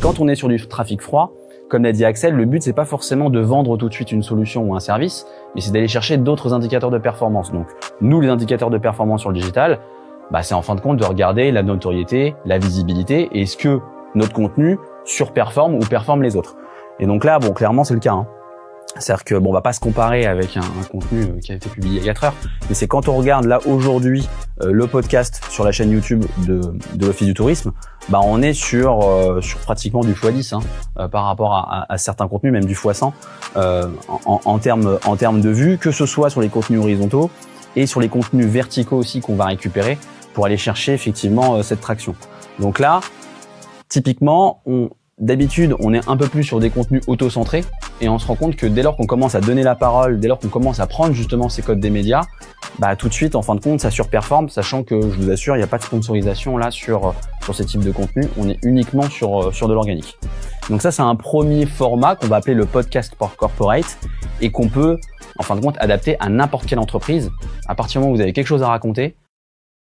quand on est sur du trafic froid, comme l'a dit Axel, le but c'est pas forcément de vendre tout de suite une solution ou un service, mais c'est d'aller chercher d'autres indicateurs de performance. Donc nous, les indicateurs de performance sur le digital, c'est en fin de compte de regarder la notoriété, la visibilité, et est-ce que notre contenu surperforme ou performe les autres. Et donc là, clairement c'est le cas. C'est-à-dire que on va pas se comparer avec un contenu qui a été publié il y a 4 heures, mais c'est quand on regarde là aujourd'hui le podcast sur la chaîne YouTube de l'Office du Tourisme, on est sur pratiquement du x10 par rapport à certains contenus, même du x100 en termes de vues, que ce soit sur les contenus horizontaux et sur les contenus verticaux aussi qu'on va récupérer pour aller chercher effectivement cette traction. Donc là, typiquement, d'habitude, on est un peu plus sur des contenus auto-centrés et on se rend compte que dès lors qu'on commence à donner la parole, dès lors qu'on commence à prendre justement ces codes des médias, tout de suite, en fin de compte, ça surperforme, sachant que je vous assure, il n'y a pas de sponsorisation là sur ces types de contenus. On est uniquement sur de l'organique. Donc ça, c'est un premier format qu'on va appeler le podcast corporate et qu'on peut, en fin de compte, adapter à n'importe quelle entreprise. À partir du moment où vous avez quelque chose à raconter,